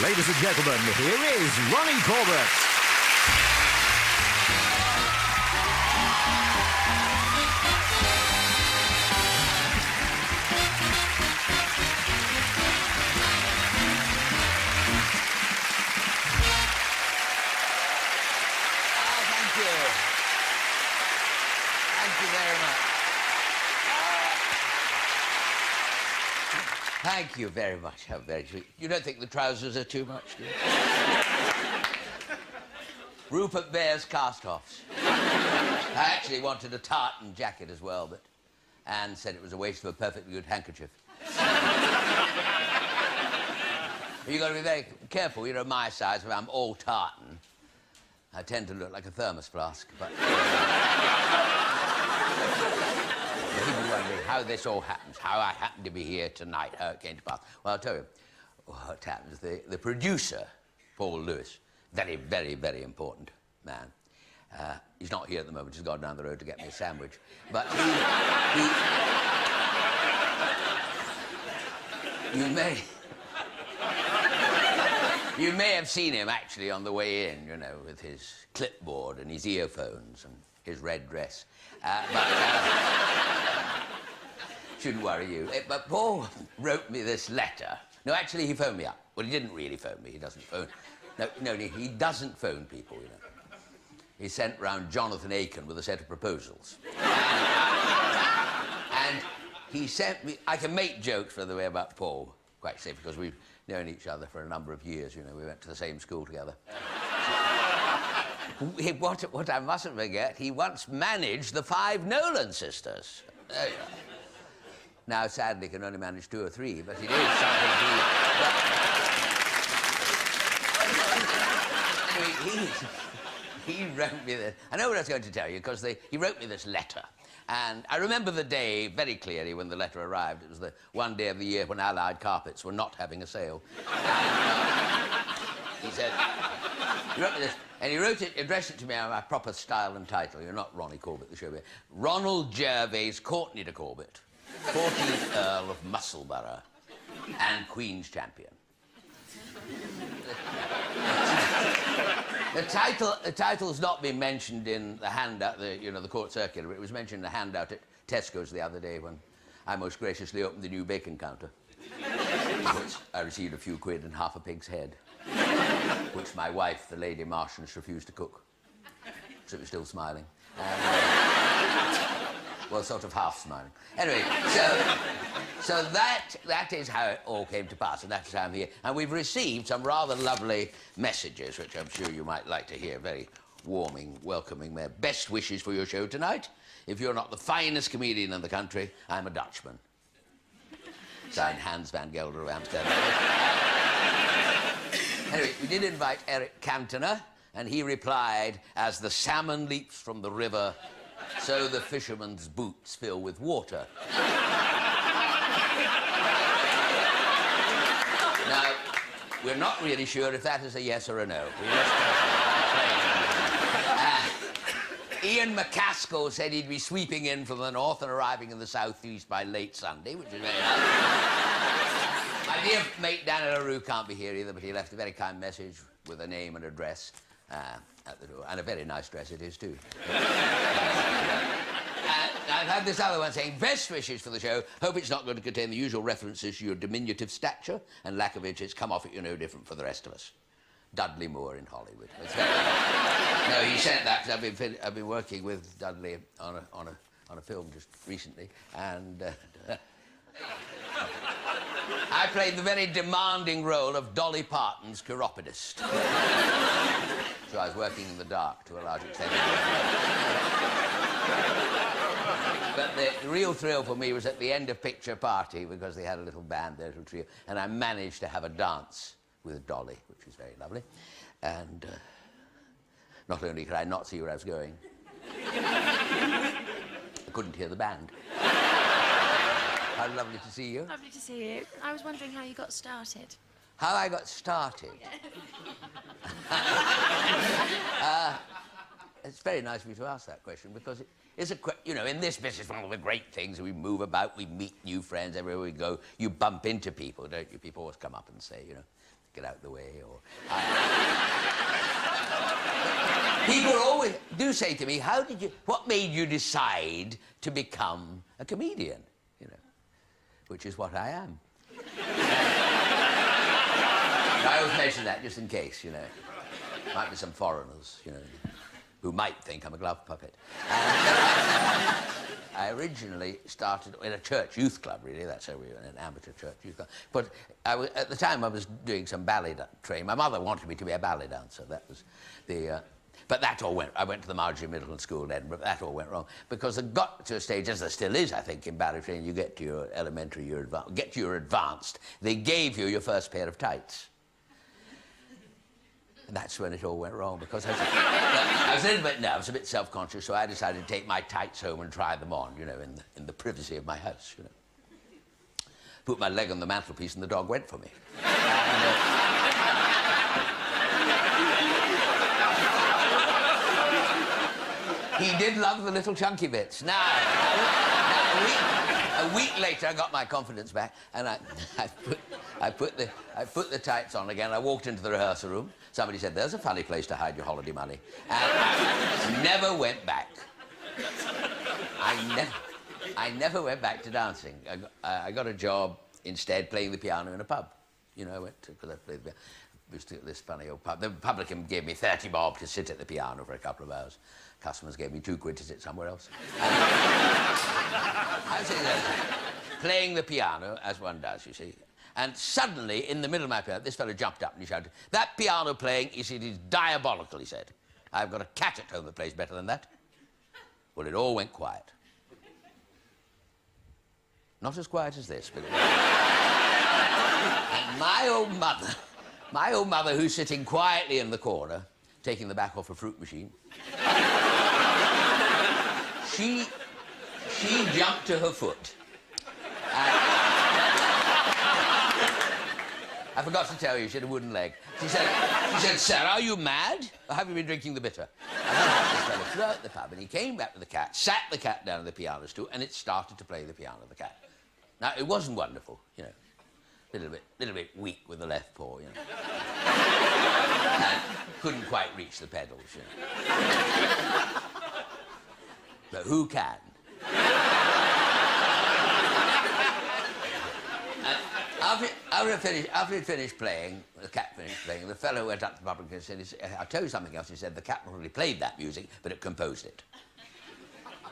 Ladies and gentlemen, here is Ronnie Corbett. Thank you. Thank you very much. Thank you very much. How very sweet. You don't think the trousers are too much, do you? Rupert Bear's cast-offs. I actually wanted a tartan jacket as well, but Anne said it was a waste of a perfectly good handkerchief. You've got to be very careful. You know, my size, if I'm all tartan, I tend to look like a thermos flask, but... People wondering how this all happens, how I happen to be here tonight, how it came to pass. Well, I'll tell you what happens. The producer, Paul Lewis, very, very, very important man. He's not here at the moment. He's gone down the road to get me a sandwich. But you may have seen him, actually, on the way in, you know, with his clipboard and his earphones and his red dress. Shouldn't worry you. But Paul wrote me this letter. No, actually, he phoned me up. Well, he didn't really phone me. He doesn't phone... No, he doesn't phone people, you know. He sent round Jonathan Aiken with a set of proposals. And he sent me... I can make jokes, by the way, about Paul, quite safe, because we've known each other for a number of years, you know. We went to the same school together. What I mustn't forget, he once managed the 5 Nolan sisters. There you are. Now, sadly, can only manage 2 or 3, but it is something he wrote me this. I know what I was going to tell you, because he wrote me this letter. And I remember the day very clearly when the letter arrived. It was the one day of the year when Allied Carpets were not having a sale. And, he said, he wrote me this, and he wrote it, addressed it to me in my proper style and title. You're not Ronnie Corbett, the showbiz. Ronald Gervais Courtney de Corbett, 14th Earl of Musselburgh and Queen's Champion. The title's not been mentioned in the handout, the court circular. It was mentioned in the handout at Tesco's the other day when I most graciously opened the new bacon counter, which I received a few quid and half a pig's head, which my wife, the Lady Marchioness, refused to cook. So it was still smiling. Well, sort of half smiling. Anyway, so that is how it all came to pass, and that's how I'm here. And we've received some rather lovely messages, which I'm sure you might like to hear. Very warming, welcoming. Their best wishes for your show tonight. If you're not the finest comedian in the country, I'm a Dutchman. Signed Hans van Gelder of Amsterdam. Anyway, we did invite Eric Cantona, and he replied, as the salmon leaps from the river, so the fisherman's boots fill with water. Now, we're not really sure if that is a yes or a no. Ian McCaskill said he'd be sweeping in from the north and arriving in the southeast by late Sunday, which is very nice. My dear mate Dan LaRue can't be here either, but he left a very kind message with a name and address at the door. And a very nice dress it is, too. I've had this other one saying, best wishes for the show. Hope it's not going to contain the usual references to your diminutive stature and lack of inches. Come off it, you're no different for the rest of us. Dudley Moore in Hollywood. No, he sent that because I've been working with Dudley on a film just recently, and I played the very demanding role of Dolly Parton's chiropodist. So I was working in the dark to a large extent. But the real thrill for me was at the end of Picture Party, because they had a little band there, a little trio, and I managed to have a dance with Dolly, which was very lovely. And not only could I not see where I was going, I couldn't hear the band. How lovely to see you. Lovely to see you. I was wondering how you got started. How I got started? It's very nice of you to ask that question, because it's you know, in this business, one of the great things, we move about, we meet new friends everywhere we go. You bump into people, don't you? People always come up and say, you know, get out of the way, or... People always do say to me, what made you decide to become a comedian? You know, which is what I am. I always mention that just in case, you know. Might be some foreigners, you know, who might think I'm a glove puppet. I originally started in a church youth club, really. That's how we were, an amateur church youth club. But at the time, I was doing some ballet training. My mother wanted me to be a ballet dancer. That was the... but that all went... I went to the Marjorie Middle School in Edinburgh. That all went wrong. Because I got to a stage, as there still is, I think, in ballet training, you get to your elementary, get to your advanced, they gave you your first pair of tights. And that's when it all went wrong, because I was a little bit nervous, a bit self-conscious, so I decided to take my tights home and try them on, you know, in the privacy of my house, you know. Put my leg on the mantelpiece and the dog went for me. He did love the little chunky bits. Now, a week later, I got my confidence back, and I put the tights on again. I walked into the rehearsal room. Somebody said, "There's a funny place to hide your holiday money." And I never went back. I never went back to dancing. I got a job instead playing the piano in a pub. You know, I went to, because I played the piano. Used to this funny old pub. The publican gave me 30 bob to sit at the piano for a couple of hours. Customers gave me 2 quid to sit somewhere else. I was sitting there, playing the piano, as one does, you see. And suddenly, in the middle of my piano, this fellow jumped up and he shouted, "That piano playing, he said, is diabolical," he said. "I've got a cat at home that plays better than that." Well, it all went quiet. Not as quiet as this, but it was. And my old mother, who's sitting quietly in the corner, taking the back off a fruit machine, she jumped to her foot. I forgot to tell you, she had a wooden leg. She said, "Sir, are you mad? Or have you been drinking the bitter?" And then this fellow flew out the pub, and he came back with the cat, sat the cat down on the piano stool, and it started to play the piano, the cat. Now, it wasn't wonderful, you know. Little bit weak with the left paw, you know. And couldn't quite reach the pedals, you know. But who can? After he finished playing, the cat finished playing, the fellow went up to the public and said, "I'll tell you something else." He said, "The cat not only played that music, but it composed it."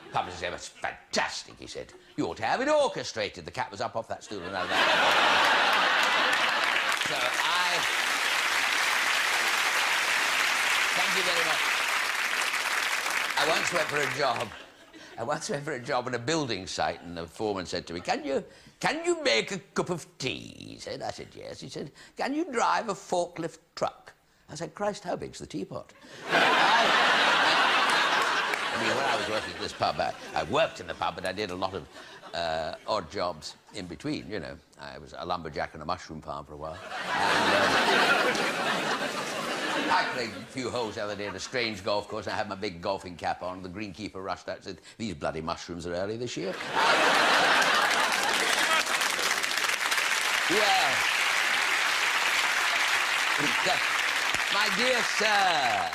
The public said, "That's fantastic," he said. "You ought to have it orchestrated." The cat was up off that stool and out there. So thank you very much. I once went for a job on a building site, and the foreman said to me, "Can you make a cup of tea?" He said. I said, "Yes." He said, "Can you drive a forklift truck?" I said, "Christ, how big's the teapot?" I mean, when I was working at this pub, I worked in the pub, but I did a lot of odd jobs in between, you know. I was a lumberjack on a mushroom farm for a while. And, I played a few holes the other day at a strange golf course. I had my big golfing cap on. The greenkeeper rushed out and said, "These bloody mushrooms are early this year." Yeah. My dear Sir,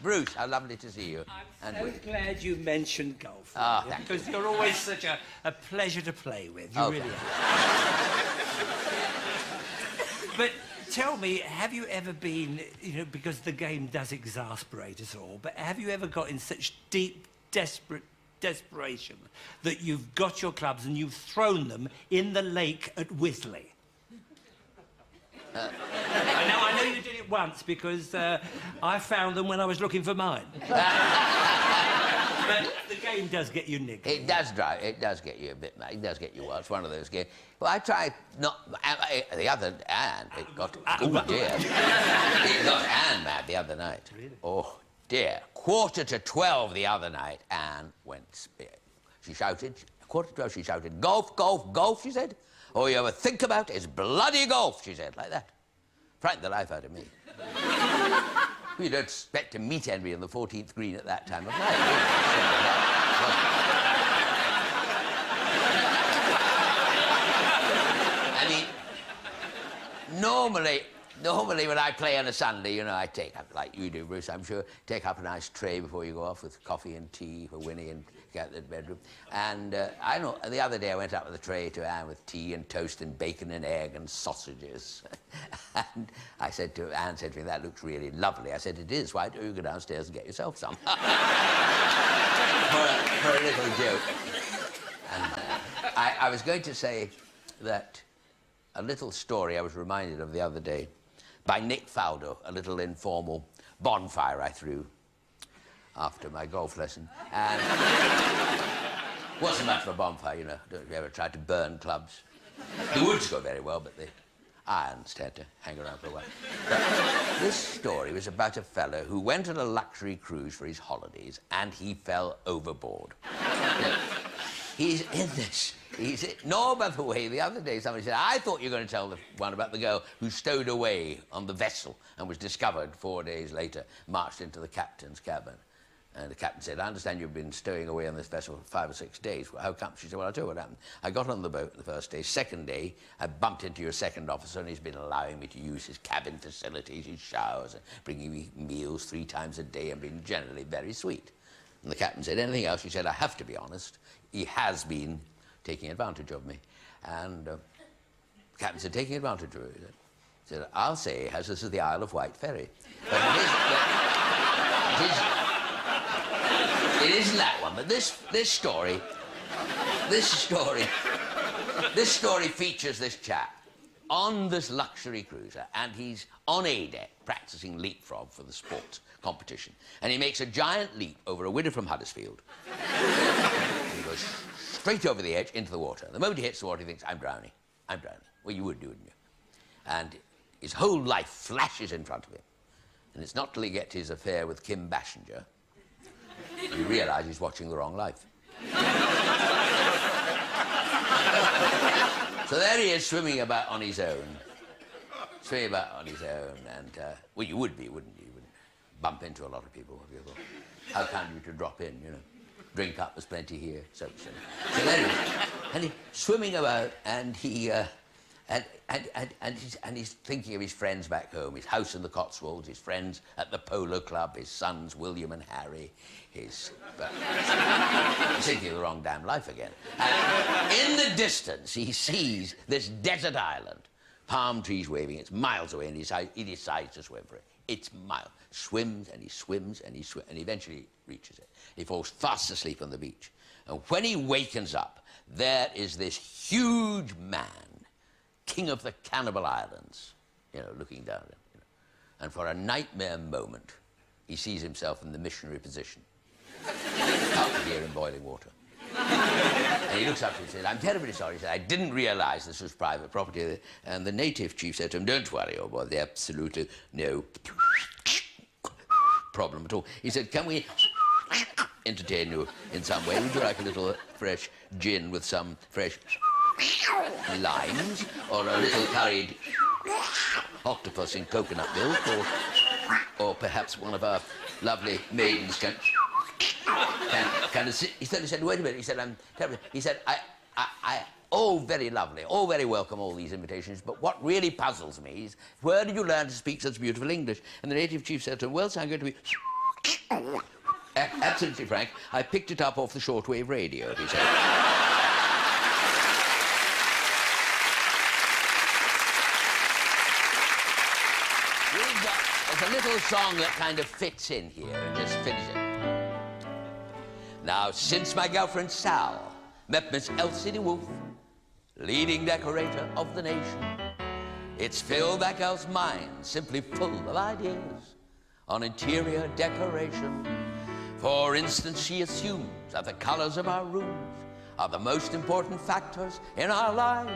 Bruce, how lovely to see you. I'm so glad you mentioned golf. Oh, because you're always such a pleasure to play with. You really are. But tell me, have you ever been, you know, because the game does exasperate us all, but have you ever got in such deep, desperation that you've got your clubs and you've thrown them in the lake at Wisley? I know you did it once because I found them when I was looking for mine. But the game does get you niggling. It does get you a bit mad. It does get you wild. It's one of those games. Well, I tried not... the other... And it got... oh, dear. It got Anne mad the other night. Really? Oh, dear. 11:45 the other night, Anne went... She shouted... 11:45 she shouted, "Golf, golf, golf," she said. "All you ever think about is bloody golf," she said, like that. Frightened the life out of me. You don't expect to meet anybody on the 14th green at that time of night. I mean, Normally when I play on a Sunday, you know, I take up, like you do, Bruce, I'm sure, take up a nice tray before you go off with coffee and tea for Winnie and get to the bedroom. And I know, the other day I went up with a tray to Anne with tea and toast and bacon and egg and sausages. And I said to Anne, said to me, that looks really lovely. I said, it is. Why don't you go downstairs and get yourself some? for a little joke. And I was going to say that a little story I was reminded of the other day by Nick Faldo, a little informal bonfire I threw after my golf lesson. And wasn't much of a bonfire, you know. Don't you ever tried to burn clubs? The woods go very well, but the irons tend to hang around for a while. But this story was about a fellow who went on a luxury cruise for his holidays and he fell overboard. He's in this. No, by the way, the other day somebody said, I thought you were going to tell the one about the girl who stowed away on the vessel and was discovered 4 days later, marched into the captain's cabin. And the captain said, I understand you've been stowing away on this vessel for 5 or 6 days. Well, how come? She said, well, I'll tell you what happened. I got on the boat the first day. Second day, I bumped into your second officer and he's been allowing me to use his cabin facilities, his showers, and bringing me meals 3 times a day and being generally very sweet. And the captain said, anything else? She said, I have to be honest. He has been taking advantage of me. And the captain said, taking advantage of you? He said, I'll say he has. This is the Isle of Wight ferry. But it isn't that one. But this story features this chap on this luxury cruiser, and he's on A deck practicing leapfrog for the sports competition. And he makes a giant leap over a widow from Huddersfield. He goes straight over the edge into the water. The moment he hits the water, he thinks, I'm drowning. I'm drowning. Well, you would do, wouldn't you? And his whole life flashes in front of him. And it's not till he gets his affair with Kim Basinger he realises he's watching the wrong life. So there he is, swimming about on his own. And, well, you would be, wouldn't you? You would bump into a lot of people. How kind of you to drop in, you know? Drink up, there's plenty here. So there he is. And he's swimming about, and he's thinking of his friends back home, his house in the Cotswolds, his friends at the polo club, his sons William and Harry, he's thinking of the wrong damn life again. And in the distance, he sees this desert island, palm trees waving, it's miles away, and he decides to swim for it. It's miles. Swims, and he swims, and he eventually reaches it. He falls fast asleep on the beach. And when he wakens up, there is this huge man, king of the Cannibal Islands, you know, looking down at him. You know. And for a nightmare moment, he sees himself in the missionary position, out here in boiling water. And he looks up to him and says, I'm terribly sorry. He said, I didn't realise this was private property. And the native chief said to him, don't worry, old boy, there's absolutely no problem at all. He said, can we entertain you in some way? Would you like a little fresh gin with some fresh limes, or a little curried octopus in coconut milk, or perhaps one of our lovely maidens can assist. He said, wait a minute. He said, I'm terribly. He said, oh, very lovely, oh, very welcome, all these invitations, but what really puzzles me is, where did you learn to speak such beautiful English? And the native chief said to him, well, sir, I'm going to be absolutely frank, I picked it up off the shortwave radio, he said. There's a little song that kind of fits in here, and just finish it. Now, since my girlfriend Sal met Miss Elsie DeWolf, leading decorator of the nation, it's filled that girl's mind simply full of ideas on interior decoration. For instance, she assumes that the colors of our rooms are the most important factors in our lives.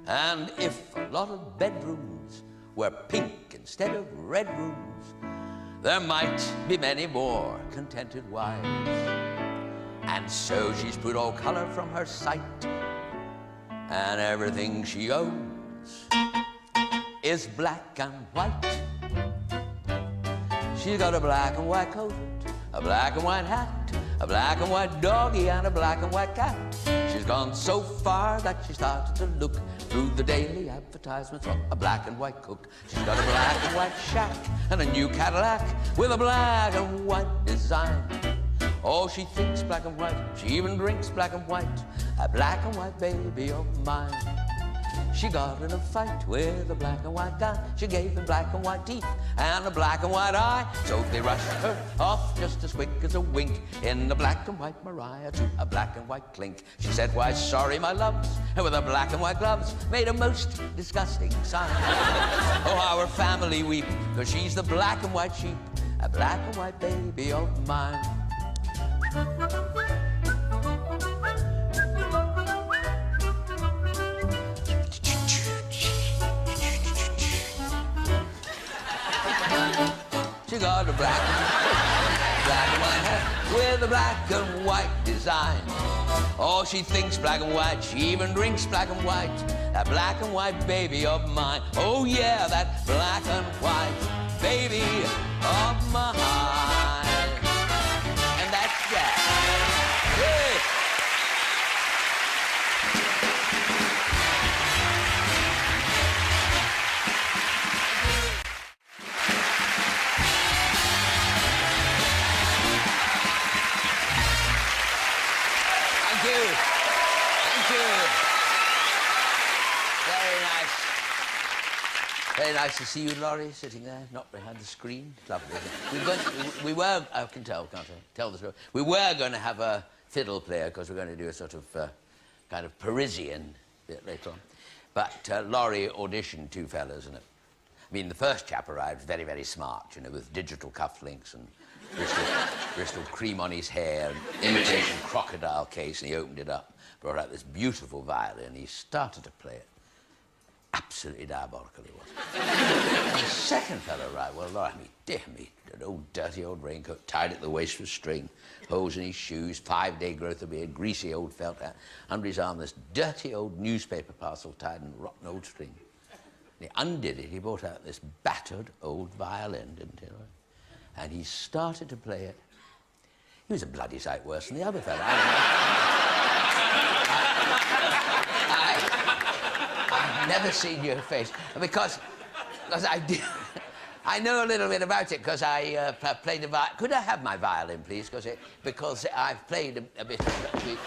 And if a lot of bedrooms were pink instead of red rooms, there might be many more contented wives. And so she's put all color from her sight, and everything she owns is black and white. She's got a black and white coat, a black and white hat, a black and white doggy, and a black and white cat. She's gone so far that she started to look through the daily advertisements for a black and white cook. She's got a black and white shack and a new Cadillac with a black and white design. Oh, she thinks black and white, she even drinks black and white, a black and white baby of mine. She got in a fight with a black and white guy. She gave him black and white teeth and a black and white eye. So they rushed her off just as quick as a wink in the black and white Mariah to a black and white clink. She said, "Why, sorry, my loves," and with her black and white gloves made a most disgusting sign. Oh, our family weep, 'cause she's the black and white sheep, a black and white baby of mine. She got a black and white hat with a black and white design. Oh, she thinks black and white, she even drinks black and white, that black and white baby of mine. Oh yeah, that black and white baby of mine. And that's that. Yeah. Very nice to see you, Laurie, sitting there, not behind the screen. Lovely. We were, I can tell, can't I? Tell the story. We were going to have a fiddle player, because we're going to do a sort of kind of Parisian bit later on. But Laurie auditioned two fellas, and I mean, the first chap arrived very, very smart, you know, with digital cufflinks and Bristol cream on his hair, and imitation crocodile case, and he opened it up, brought out this beautiful violin, he started to play it. Absolutely diabolical it was. The second fellow arrived, well, Laura, I mean, dear me, an old dirty old raincoat, tied at the waist with string, holes in his shoes, 5-day growth of beard, greasy old felt hat, under his arm this dirty old newspaper parcel tied in rotten old string. And he undid it, he brought out this battered old violin, didn't he? And he started to play it. He was a bloody sight worse than the other fellow. I've never seen your face, because I know a little bit about it, because I played the violin. Could I have my violin, please? Because I've played a bit of it.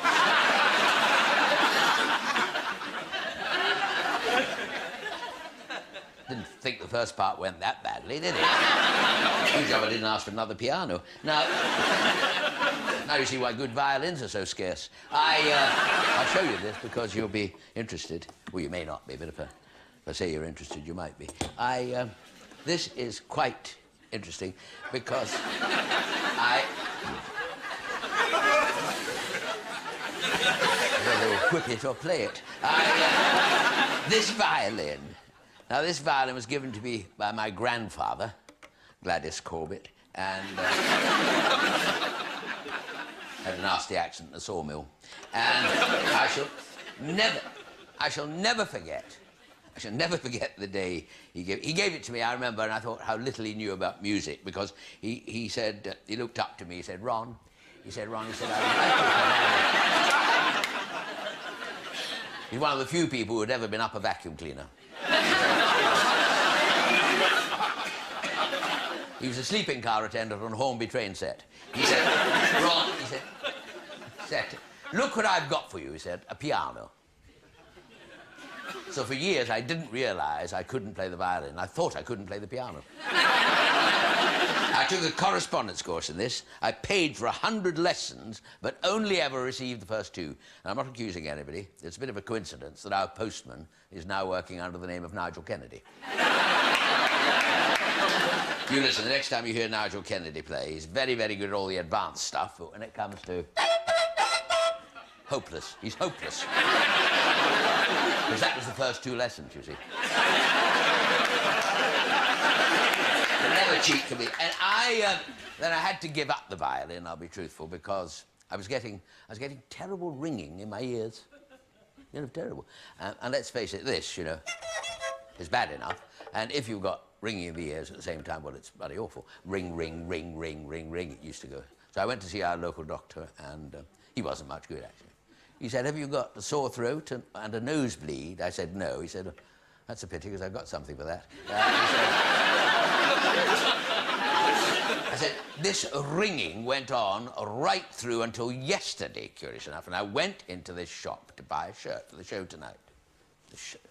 Didn't think the first part went that badly, did it? Good job I didn't ask for another piano. Now you see why good violins are so scarce. I'll show you this because you'll be interested. Well, you may not be, but if I say you're interested, you might be. This is quite interesting because I will whip it or play it. This violin. Now, this violin was given to me by my grandfather, Gladys Corbett, and had a nasty accident in a sawmill. And I shall never forget the day he gave it to me, I remember, and I thought how little he knew about music, because he said, he looked up to me, he said, Ron, I would like to He's one of the few people who had ever been up a vacuum cleaner. He was a sleeping car attendant on Hornby train set. He said, Ron, he said, look what I've got for you, he said, a piano. So for years I didn't realise I couldn't play the violin. I thought I couldn't play the piano. I took a correspondence course in this. I paid for 100 lessons, but only ever received the first 2. And I'm not accusing anybody. It's a bit of a coincidence that our postman is now working under the name of Nigel Kennedy. You listen, the next time you hear Nigel Kennedy play, he's very, very good at all the advanced stuff, but when it comes to... hopeless. He's hopeless. Because that was the first 2 lessons, you see. Never cheat to me. And then I had to give up the violin, I'll be truthful, because I was getting terrible ringing in my ears. You know, terrible. And let's face it, this, you know, is bad enough. And if you've got ringing in the ears at the same time, well, it's bloody awful. Ring, ring, ring, ring, ring, ring, it used to go. So I went to see our local doctor, and he wasn't much good, actually. He said, have you got a sore throat and a nosebleed? I said, no. He said, oh, that's a pity, because I've got something for that. I said, this ringing went on right through until yesterday, curious enough, and I went into this shop to buy a shirt for the show tonight. The shirt,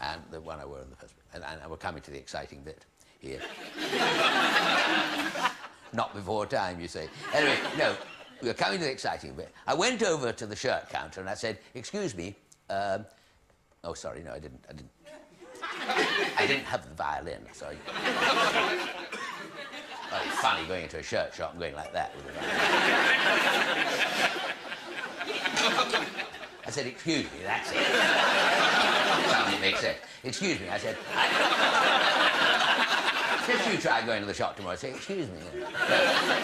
and the one I wore in the first... And we're coming to the exciting bit here. Not before time, you say. Anyway, no, we're coming to the exciting bit. I went over to the shirt counter and I said, excuse me, oh, sorry, no, I didn't. I didn't have the violin, sorry. Well, it's funny going into a shirt shop and going like that with a violin. I said, excuse me, that's it. Something makes sense. Excuse me, I said. Just you try going to the shop tomorrow and say, excuse me.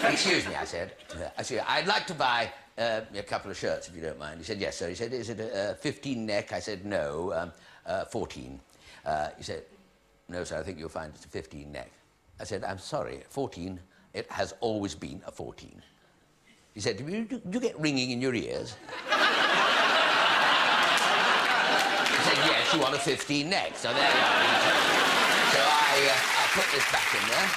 Excuse me, I said. I'd like to buy a couple of shirts, if you don't mind. He said, yes, sir. He said, is it a 15 neck? I said, no, 14. He said, no, sir, I think you'll find it's a 15 neck. I said, I'm sorry, 14, it has always been a 14. He said, do you get ringing in your ears? He said, yes, you want a 15 neck, so there you are. So I put this back in there.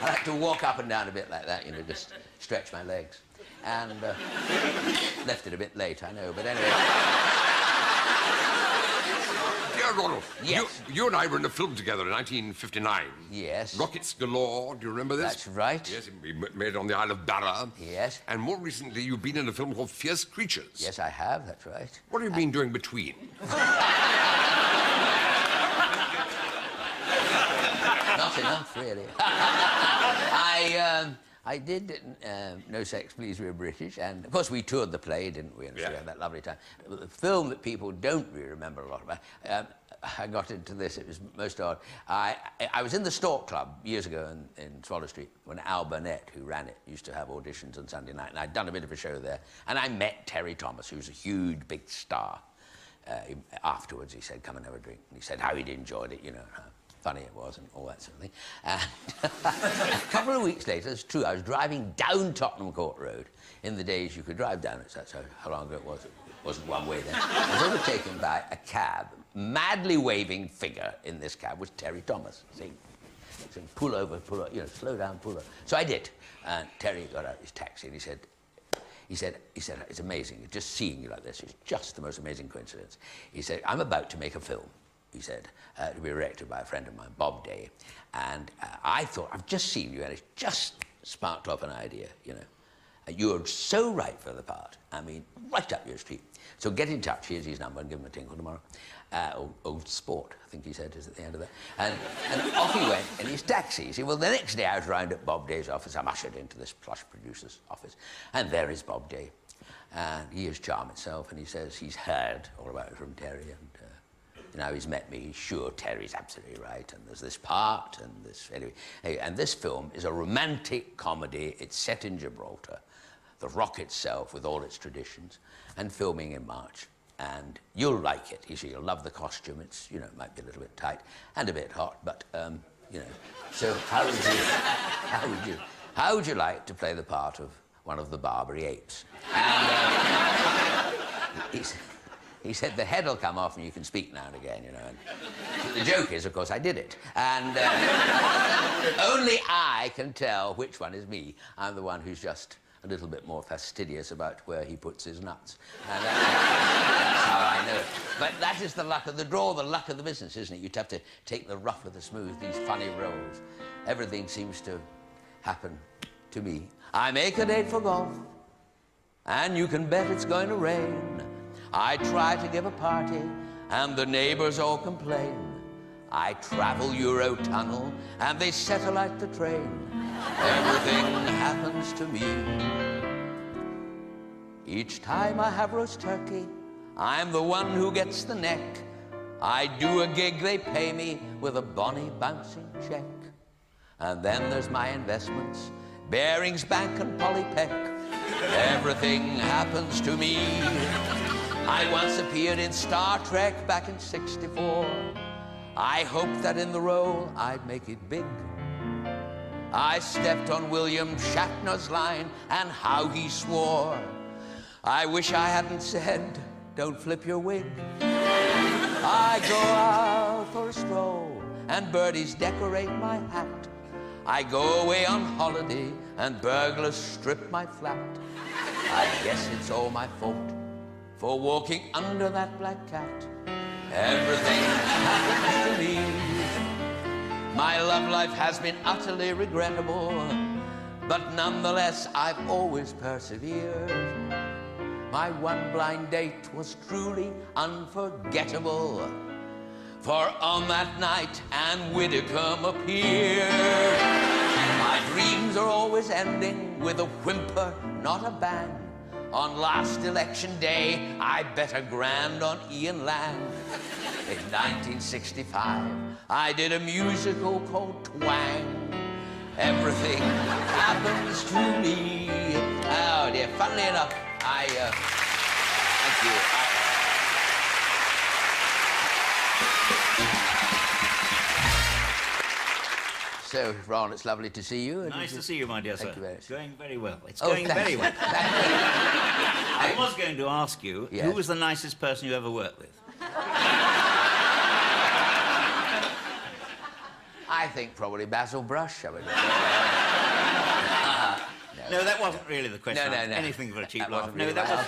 I like to walk up and down a bit like that, you know, just stretch my legs. And left it a bit late, I know, but anyway. Dear Ronald, yes. you and I were in a film together in 1959. Yes. Rockets Galore, do you remember this? That's right. Yes, we made it on the Isle of Barra. Yes. And more recently, you've been in a film called Fierce Creatures. Yes, I have, that's right. What have you been doing between? Not enough, really. I did No Sex, Please, We're British, and of course we toured the play, didn't we? And so we had that lovely time. But the film that people don't really remember a lot about, I got into this, it was most odd. I was in the Stork Club years ago in Swallow Street when Al Burnett, who ran it, used to have auditions on Sunday night, and I'd done a bit of a show there, and I met Terry Thomas, who was a huge, big star. Afterwards, he said, come and have a drink. And he said how he'd enjoyed it, you know, how funny it was and all that sort of thing. And a couple of weeks later, it's true, I was driving down Tottenham Court Road in the days you could drive down it. That's how long ago it was. It wasn't one way then. I was overtaken by a cab. Madly waving figure in this cab was Terry Thomas, saying, pull over, you know, slow down, pull over. So I did. And Terry got out his taxi and he said, it's amazing, just seeing you like this is just the most amazing coincidence. He said, I'm about to make a film, he said, to be directed by a friend of mine, Bob Day. And I thought, I've just seen you and it's just sparked off an idea, you know. You're so right for the part. I mean, right up your street. So get in touch, here's his number, and give him a tinkle tomorrow. Old Sport, I think he said, is at the end of that. And off he went in his taxi. See, well, the next day I was round at Bob Day's office. I'm ushered into this plush producer's office. And there is Bob Day. And he is charm itself, and he says he's heard all about it from Terry. And now he's met me, he's sure Terry's absolutely right. And there's this part, and this, anyway. And this film is a romantic comedy. It's set in Gibraltar. The Rock itself, with all its traditions, and filming in March. And you'll like it. You see, you'll love the costume. It's, you know, it might be a little bit tight and a bit hot, but, you know. So how would you like to play the part of one of the Barbary apes? And he said, the head will come off and you can speak now and again, you know. And the joke is, of course, I did it. And only I can tell which one is me. I'm the one who's just a little bit more fastidious about where he puts his nuts. And that's how I know it. But that is the luck of the draw, the luck of the business, isn't it? You'd have to take the rough with the smooth, these funny roles. Everything seems to happen to me. I make a date for golf, and you can bet it's going to rain. I try to give a party, and the neighbors all complain. I travel Eurotunnel, and they set alight the train. Everything happens to me. Each time I have roast turkey, I'm the one who gets the neck. I do a gig, they pay me with a bonny bouncing check. And then there's my investments, Barings Bank and Polly Peck. Everything happens to me. I once appeared in Star Trek back in '64. I hoped that in the role I'd make it big. I stepped on William Shatner's line, and how he swore. I wish I hadn't said, don't flip your wig. I go out for a stroll, and birdies decorate my hat. I go away on holiday, and burglars strip my flat. I guess it's all my fault for walking under that black cat. Everything happens to me. My love life has been utterly regrettable, but nonetheless I've always persevered. My one blind date was truly unforgettable, for on that night Anne Widdecombe appeared. My dreams are always ending with a whimper, not a bang. On last election day, I bet a grand on Ian Lang. In 1965, I did a musical called Twang. Everything happens to me. Oh dear, funnily enough, thank you. So, Ron, it's lovely to see you. Nice to see you, my dear sir. Thank you very much. It's going very well. It's going very well. I was going to ask you, yes, who was the nicest person you ever worked with? I think probably Basil Brush, I would No, that wasn't really the question. No. Anything for a cheap That laugh. wasn't No, really that my was...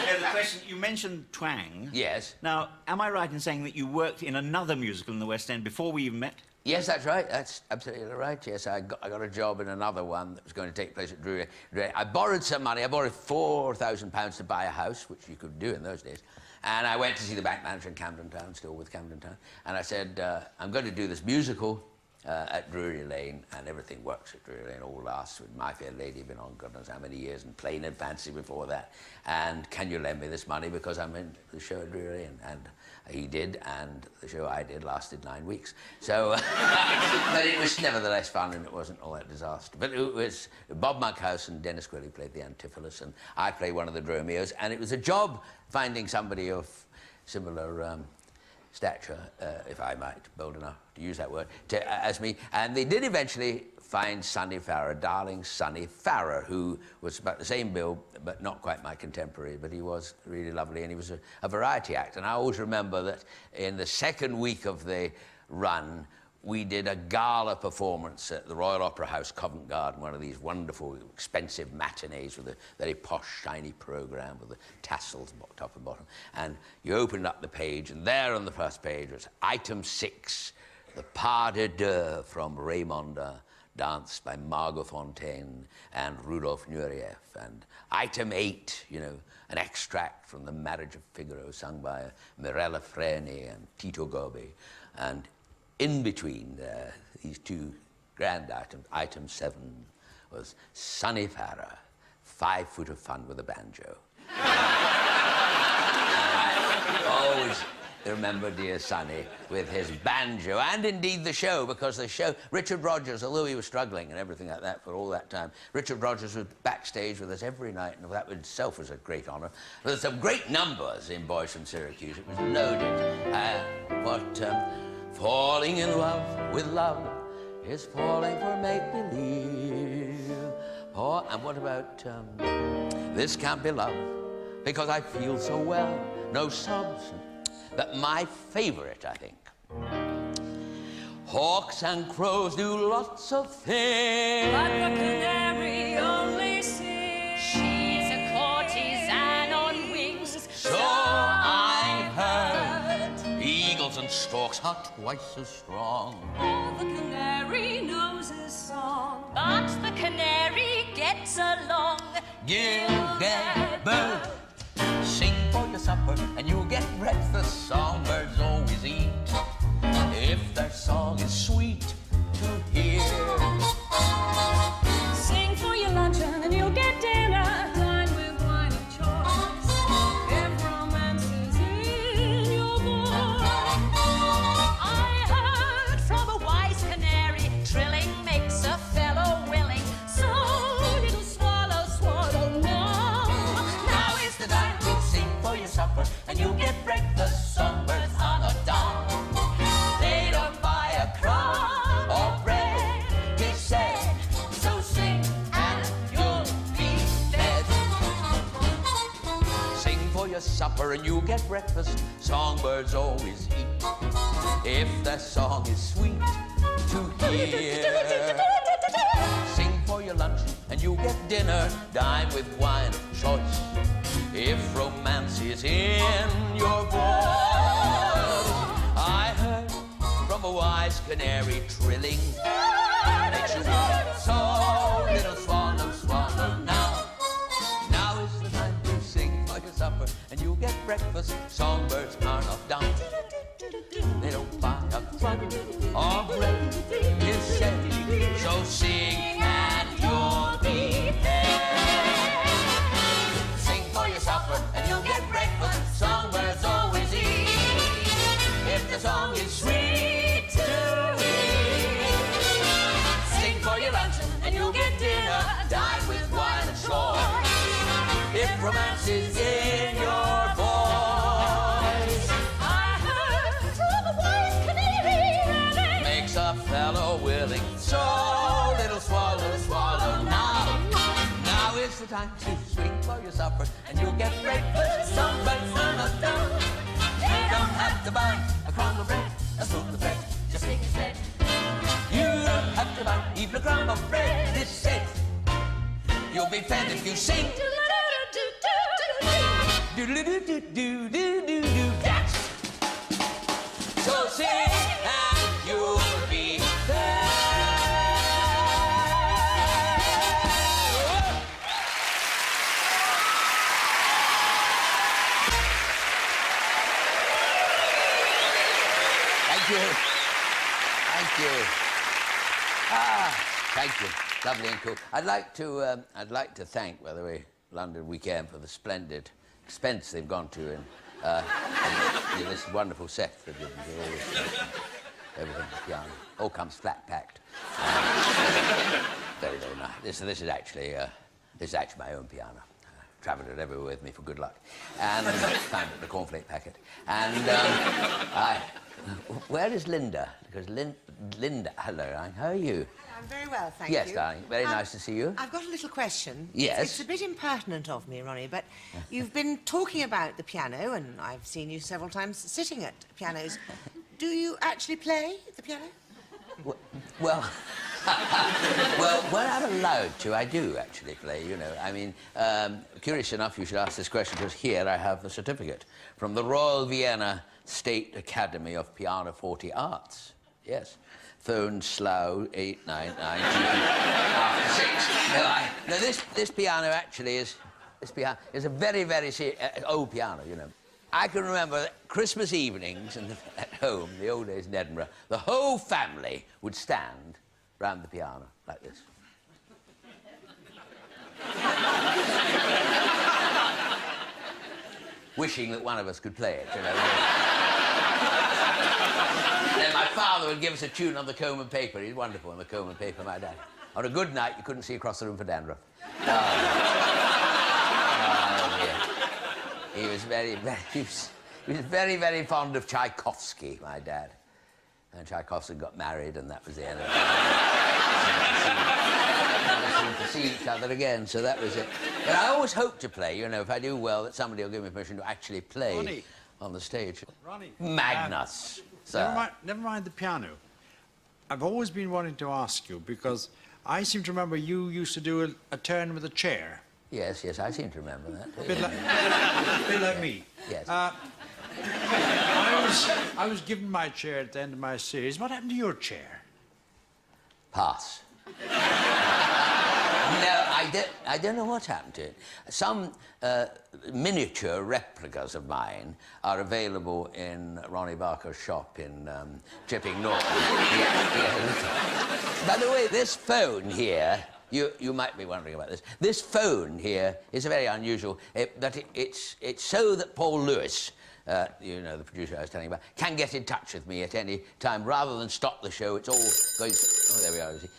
No, the question, you mentioned Twang. Yes. Now, am I right in saying that you worked in another musical in the West End before we even met? Yes, that's right. That's absolutely right. Yes, I got a job in another one that was going to take place at Drury. I borrowed some money. I borrowed £4,000 to buy a house, which you could do in those days. And I went to see the bank manager in Camden Town, still with Camden Town. And I said, I'm going to do this musical at Drury Lane, and everything works at Drury Lane. All lasts with My Fair Lady, been on God knows how many years, and Plain and Fancy before that. And can you lend me this money because I'm in the show at Drury Lane? And he did, and the show I did lasted 9 weeks. So, but it was nevertheless fun, and it wasn't all that disaster. But it was Bob Monkhouse and Dennis Quilley played the Antipholus, and I played one of the Dromios, and it was a job finding somebody of similar stature, if I might, bold enough to use that word, as me. And they did eventually find Sonny Farrer, darling Sonny Farrer, who was about the same bill, but not quite my contemporary, but he was really lovely, and he was a variety act. And I always remember that in the second week of the run, we did a gala performance at the Royal Opera House, Covent Garden, one of these wonderful, expensive matinees with a very posh, shiny programme with the tassels top and bottom. And you opened up the page, and there on the first page was item 6, the Pas de Deux from Raymonda, danced by Margot Fontaine and Rudolf Nureyev. And item 8, you know, an extract from The Marriage of Figaro, sung by Mirella Freni and Tito Gobbi. And in between these two grand items, item 7 was Sonny Farrer, 5 foot of fun with a banjo. I always remember dear Sonny with his banjo, and indeed the show, because the show, Richard Rogers, although he was struggling and everything like that for all that time, Richard Rogers was backstage with us every night, and that itself was a great honour. There were some great numbers in Boys from Syracuse. It was loaded. Falling in love with love is falling for make-believe. And what about this can't be love because I feel so well, no sobs. But my favourite, I think. Hawks and crows do lots of things, but the canary only sings. She's a courtesan on wings, so I've heard. Eagles and storks are twice as strong. Oh, the canary knows his song, but the canary gets along. Gilded bird, sing for your supper and you'll get breakfast. Songbirds always eat if their song is sweet to hear. Sing for your luncheon and you'll get dinner. Dine with wine of choice if romance is in your voice. I heard from a wise canary, trilling makes a fellow willing. So little swallow, swallow now. Now is the time to sing for your supper and you'll get breakfast. Songbirds supper and you get breakfast. Songbirds always eat if their song is sweet to hear. Sing for your lunch and you get dinner. Dine with wine of choice if romance is in your voice. I heard from a wise canary trilling, makes you weep. So little swallow, swallow now. Now is the time to sing for your supper and you get breakfast. Songbirds are not dumb. They don't buy a crumb of bread, it's said. So sing and you'll be fed. Sing for your supper and you'll get breakfast. Songbirds always eat if the song is sweet to hear. Sing for your lunch and you'll get dinner. Dine with wine and choice if romance is in your voice. I heard from a wise canary Makes a fellow willing. So little swallow, swallow now. Now is the time to swing for your supper and you'll get breakfast. Songbirds are not dumb. They don't have to buy a crumb of bread, a spoon of bread, just sing instead. You don't have to buy even a crumb of bread, it's said. You'll be fed if you sing. Do-do-do-do-do-do-do-do. That's so sing and you'll be fed. Thank you. Thank you. Thank you. Lovely and cool. I'd like to thank, by the way, London Weekend for the splendid expense they've gone to in this wonderful set for everything, piano. All comes flat packed. Very, very nice. This is actually my own piano. Travelled it everywhere with me for good luck, and found it in a cornflake packet. And where is Linda? Because Linda, hello, how are you? I'm very well, thank Yes, you. darling. Very nice to see you. I've got a little question. Yes? It's a bit impertinent of me, Ronnie, but you've been talking about the piano, and I've seen you several times sitting at pianos. Do you actually play the piano? Well, well, when I'm allowed to, I do actually play, you know. I mean, curious enough, you should ask this question, because here I have the certificate from the Royal Vienna State Academy of Pianoforte Arts. Yes. Phone Slough 899 6. No, this piano actually is a very, very old piano, you know. I can remember Christmas evenings at home, the old days in Edinburgh, the whole family would stand round the piano like this. Wishing that one of us could play it, you know. Then my father would give us a tune on the comb and paper. He's wonderful on the comb and paper, my dad. On a good night, you couldn't see across the room for dandruff. Oh, dear. He was very, very fond of Tchaikovsky, my dad. And Tchaikovsky got married, and that was the end of it. Never seemed to see each other again, so that was it. But I always hope to play, you know, if I do well, that somebody will give me permission to actually play Ronnie. on the stage. Ronnie. Magnus. Sir. Never mind the piano. I've always been wanting to ask you, because I seem to remember you used to do a turn with a chair. Yes, I seem to remember that. A bit like me. Yes. I was given my chair at the end of my series. What happened to your chair? Pass. No, I don't know what happened to it. Some miniature replicas of mine are available in Ronnie Barker's shop in Chipping Norton. By the way, this phone here, you might be wondering about this. This phone here is very unusual. It's so that Paul Lewis, you know, the producer I was telling you about, can get in touch with me at any time rather than stop the show. It's all going. Oh, there we are. You see.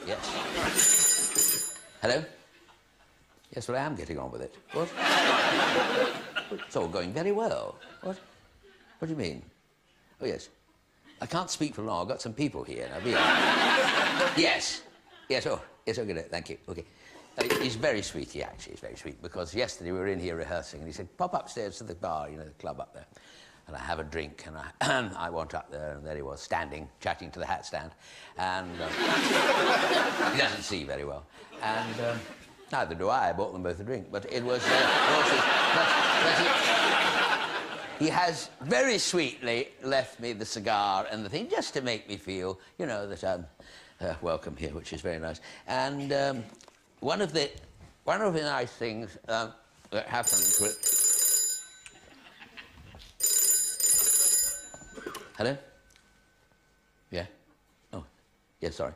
Yes. Hello? Yes, well, I am getting on with it. What? It's all going very well. What? What do you mean? Oh, yes. I can't speak for long. I've got some people here. Now, be Yes. Yes, oh, yes, okay, thank you. Okay. He's very sweet, he actually is very sweet, because yesterday we were in here rehearsing and he said, pop upstairs to the bar, you know, the club up there. And I have a drink and I went up there and there he was, standing, chatting to the hat stand. And he doesn't see very well. And neither do I bought them both a drink, but it was... he has very sweetly left me the cigar and the thing, just to make me feel, you know, that I'm welcome here, which is very nice. And one of the nice things that happened with... Hello? Yeah? Oh, yeah, sorry.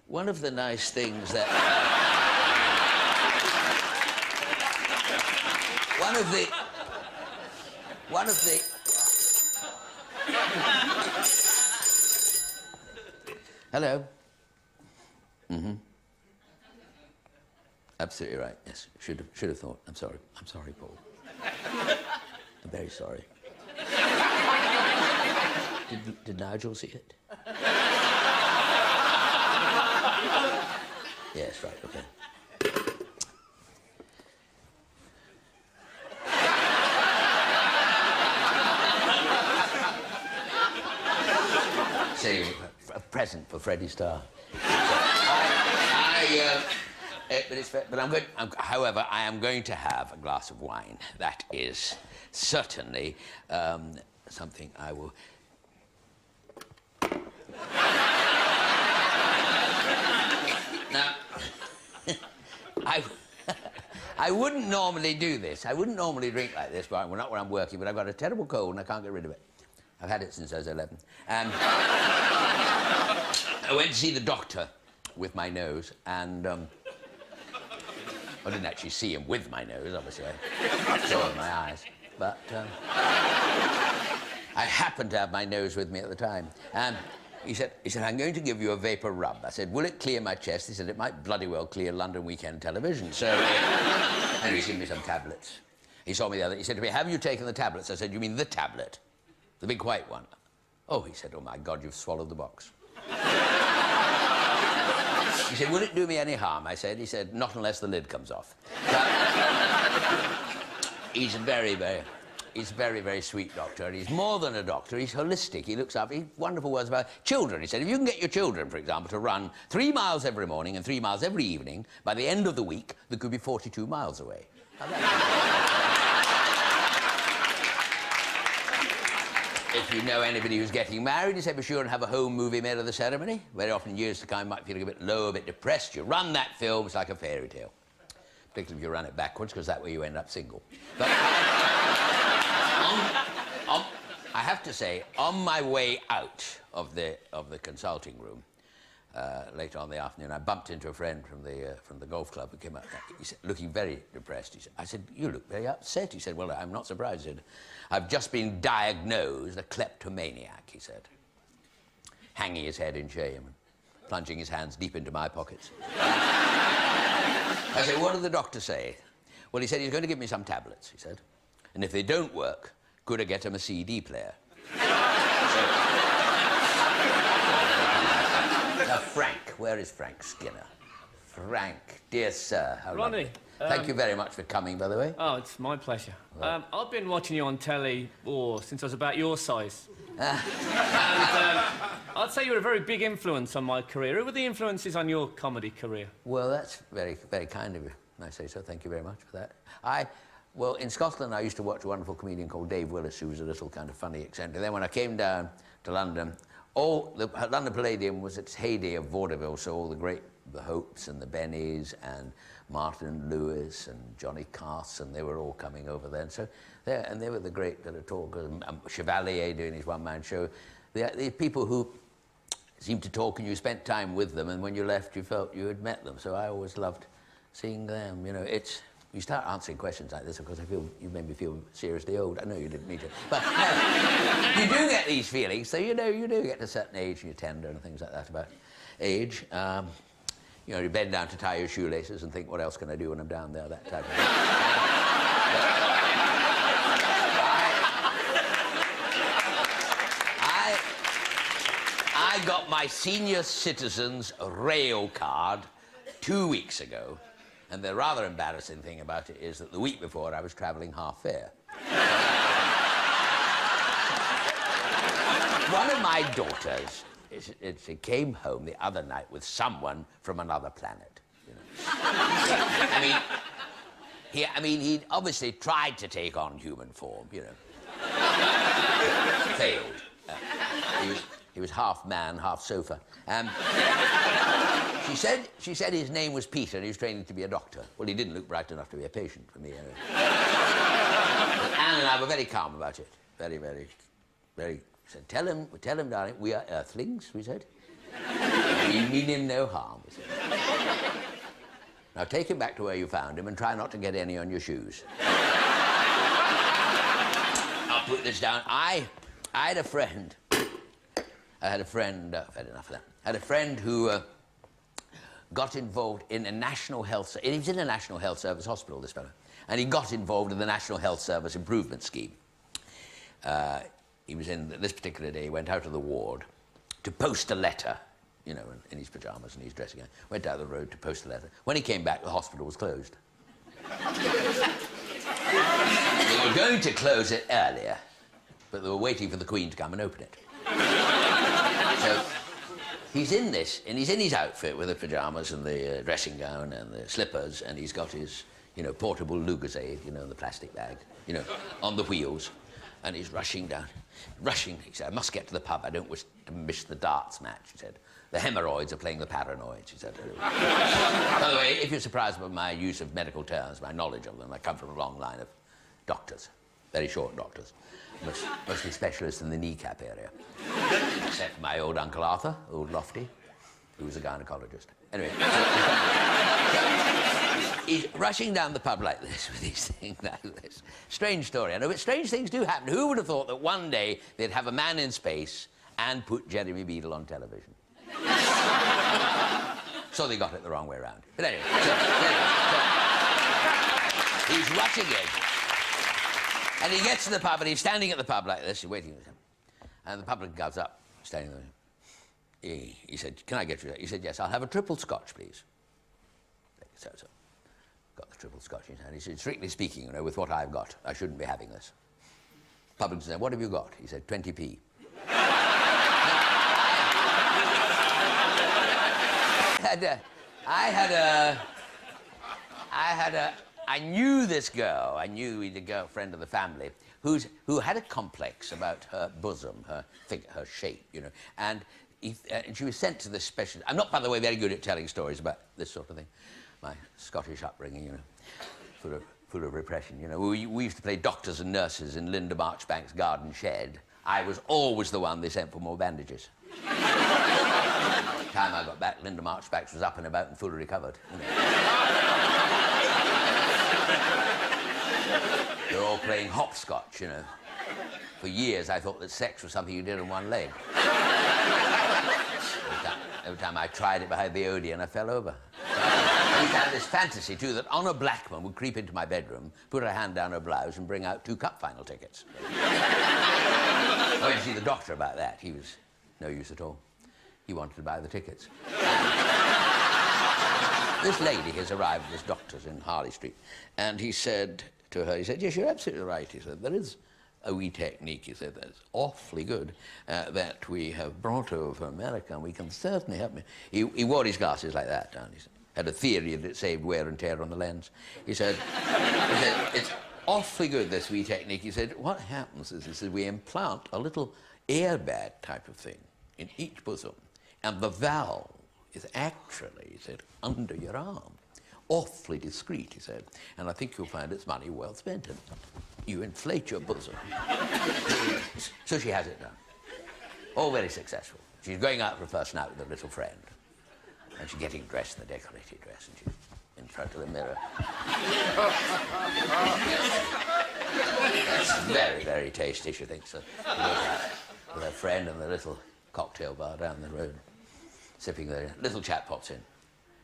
One of the nice things that... One of the... Hello? Mm-hmm. Absolutely right, yes. Should have thought. I'm sorry. I'm sorry, Paul. I'm very sorry. Did Nigel see it? Yes, right, okay. Say a present for Freddie Starr. But I'm going. However, I am going to have a glass of wine. That is certainly something I will. Now, I wouldn't normally do this. I wouldn't normally drink like this, but not when I'm working. But I've got a terrible cold and I can't get rid of it. I've had it since I was 11. And I went to see the doctor with my nose, and I didn't actually see him with my nose, obviously. I saw it with my eyes. But I happened to have my nose with me at the time. And he said, I'm going to give you a vapor rub. I said, will it clear my chest? He said, it might bloody well clear London weekend television. So, and he's given me some tablets. He saw me the other. He said to me, have you taken the tablets? I said, you mean the tablet? The big white one. Oh, he said, oh, my God, you've swallowed the box. He said, will it do me any harm? I said, he said, not unless the lid comes off. But he's very, very sweet doctor. And he's more than a doctor, he's holistic. He looks after, wonderful words about children. He said, if you can get your children, for example, to run 3 miles every morning and 3 miles every evening, by the end of the week, they could be 42 miles away. If you know anybody who's getting married, he said, be sure and have a home movie made of the ceremony. Very often years to come, you might feel a bit low, a bit depressed. You run that film, it's like a fairy tale. Particularly if you run it backwards, because that way you end up single. But I have to say, on my way out of the consulting room, later on in the afternoon, I bumped into a friend from the golf club who came up. He said, looking very depressed. He said, I said, you look very upset. He said, well, I'm not surprised. He said, I've just been diagnosed a kleptomaniac, he said, hanging his head in shame and plunging his hands deep into my pockets. I said, what did the doctor say? Well, he said he's going to give me some tablets, he said, and if they don't work, could I get him a CD player? Now, Frank, where is Frank Skinner? Frank, dear sir, how Ronnie, lovely. Thank you very much for coming, by the way. Oh, it's my pleasure. Right. I've been watching you on telly since I was about your size. And I'd say you're a very big influence on my career. Who were the influences on your comedy career? Well, that's very, very kind of you. I say so. Thank you very much for that. Well, in Scotland, I used to watch a wonderful comedian called Dave Willis, who was a little kind of funny, eccentric. Then when I came down to London, the London Palladium was its heyday of vaudeville, so all the Hopes and the Bennies and Martin Lewis and Johnny Carson, they were all coming over then. So they were the great talkers. Chevalier doing his one-man show. The people who seemed to talk and you spent time with them, and when you left, you felt you had met them. So I always loved seeing them. You know, you start answering questions like this, of course, you made me feel seriously old. I know you didn't mean to, but you do get these feelings. So you do get to a certain age, and you're tender and things like that about age. You know, you bend down to tie your shoelaces and think, what else can I do when I'm down there? That type of thing. I got my senior citizens rail card 2 weeks ago, and the rather embarrassing thing about it is that the week before I was travelling half fare. One of my daughters, she came home the other night with someone from another planet. You know. I mean, he'd obviously tried to take on human form, you know. Failed. He was half man, half sofa. She said his name was Peter and he was training to be a doctor. Well, he didn't look bright enough to be a patient for me. Anyway. Anne and I were very calm about it. Very, very, very. We said, tell him, darling, we are earthlings, we said. We mean him no harm, we said. Now take him back to where you found him and try not to get any on your shoes. I'll put this down. I had a friend. Fair enough of that. I had a friend who got involved in a national health... He was in a National Health Service hospital, this fellow. And he got involved in the National Health Service Improvement Scheme. He was in... This particular day, he went out of the ward to post a letter, you know, in his pyjamas and his dressing gown. Went down the road to post a letter. When he came back, the hospital was closed. They were going to close it earlier, but they were waiting for the Queen to come and open it. So he's in this, and he's in his outfit with the pyjamas and the dressing gown and the slippers, and he's got his, you know, portable Lucozade, you know, in the plastic bag, you know, on the wheels, and he's rushing down. Rushing, he said, I must get to the pub. I don't wish to miss the darts match, he said. The hemorrhoids are playing the paranoids, he said. By the way, if you're surprised by my use of medical terms, my knowledge of them, I come from a long line of doctors, very short doctors, mostly specialists in the kneecap area. Except for my old Uncle Arthur, old Lofty, who was a gynecologist. Anyway, he's rushing down the pub like this with his thing like this. Strange story, I know, but strange things do happen. Who would have thought that one day they'd have a man in space and put Jeremy Beadle on television? So they got it the wrong way around. But anyway, he's rushing in. And he gets to the pub and he's standing at the pub like this, waiting for him. And the publican comes up, standing there. He said, can I get you that? He said, yes, I'll have a triple scotch, please. So. Got the triple scotch in his hand. He said, strictly speaking, you know, with what I've got, I shouldn't be having this. Publican said, what have you got? He said, 20p. I knew this girl. I knew he'd a girlfriend of the family who had a complex about her bosom, her figure, her shape, you know. And she was sent to this special... I'm not, by the way, very good at telling stories about this sort of thing. My Scottish upbringing, you know, full of repression, you know. We used to play doctors and nurses in Linda Marchbank's garden shed. I was always the one they sent for more bandages. By the time I got back, Linda Marchbank was up and about and fully recovered. You know. They're all playing hopscotch, you know. For years, I thought that sex was something you did on one leg. Every time I tried it behind the Odeon, I fell over. I used to have this fantasy, too, that Honor Blackman would creep into my bedroom, put her hand down her blouse, and bring out 2 cup final tickets. I went to see the doctor about that. He was no use at all. He wanted to buy the tickets. This lady has arrived at this doctor's in Harley Street, and he said to her, he said, yes, you're absolutely right. He said, there is a wee technique, he said, that's awfully good, that we have brought over from America, and we can certainly help me. He wore his glasses like that down. He said, had a theory that it saved wear and tear on the lens. He said, it's awfully good, this wee technique. He said, what happens is, he said, we implant a little airbag type of thing in each bosom, and the valve is actually, he said, under your arm. Awfully discreet, he said, and I think you'll find it's money well spent. And you inflate your bosom. So she has it done. All very successful. She's going out for a first night with a little friend, and she's getting dressed in the decorated dress, and she's in front of the mirror. That's very, very tasty, she thinks. So with her friend in the little cocktail bar down the road, sipping the little chap pops in.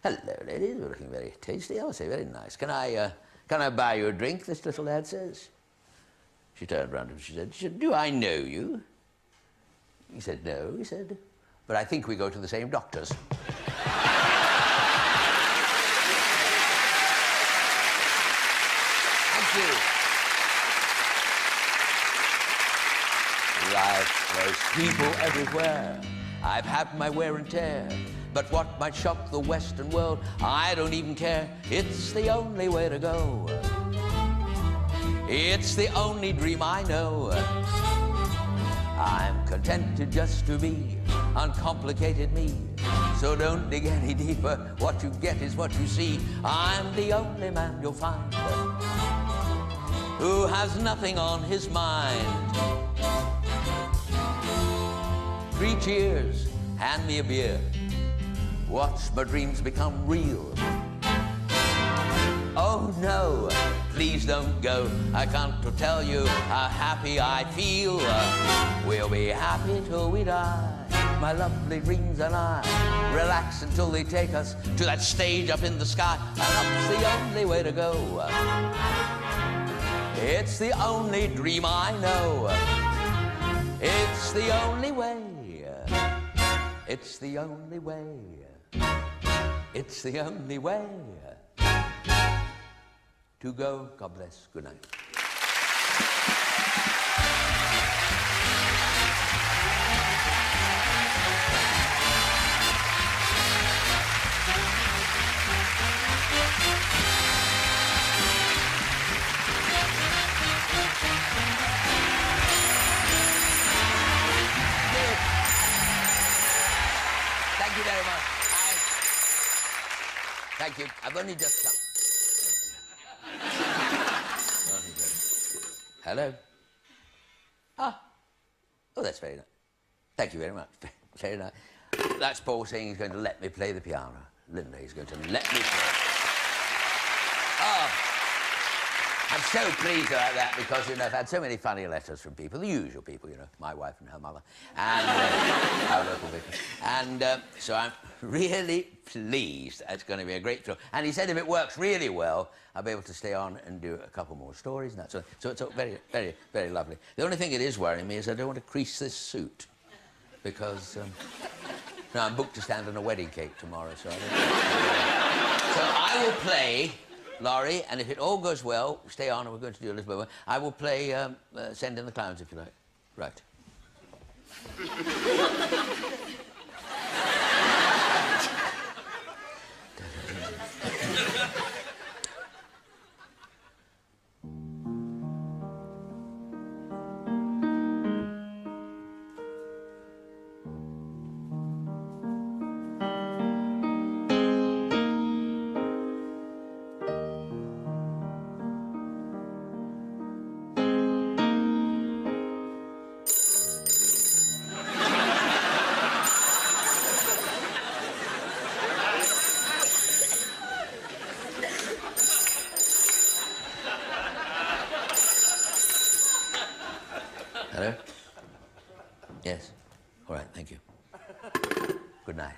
Hello, ladies, you're looking very tasty. I'll say, very nice. Can I buy you a drink, this little lad says. She turned round and she said, do I know you? He said, no, he said, but I think we go to the same doctors. you. Life, there's people everywhere. I've had my wear and tear. But what might shock the Western world, I don't even care. It's the only way to go. It's the only dream I know. I'm contented just to be uncomplicated me. So don't dig any deeper. What you get is what you see. I'm the only man you'll find who has nothing on his mind. 3 cheers, hand me a beer. Watch my dreams become real. Oh no, please don't go. I can't tell you how happy I feel. We'll be happy till we die. My lovely dreams and I relax until they take us to that stage up in the sky. And up's the only way to go. It's the only dream I know. It's the only way. It's the only way. It's the only way to go. God bless. Good night. Thank you very much. Thank you. I've only just come. Hello? Ah. Oh, that's very nice. Thank you very much. Very nice. That's Paul saying he's going to let me play the piano. Linda, he's going to let me play. Oh. I'm so pleased about that because, you know, I've had so many funny letters from people, the usual people, you know, my wife and her mother, and our local vicar. And so I'm really pleased. It's going to be a great show. And he said if it works really well, I'll be able to stay on and do a couple more stories and that. So it's very, very, very lovely. The only thing that is worrying me is I don't want to crease this suit because no, I'm booked to stand on a wedding cake tomorrow, so I will play... Laurie, and if it all goes well, stay on, and we're going to do a little bit more. I will play Send in the Clowns, if you like. Right. Hello? Yes. All right, thank you. Good night.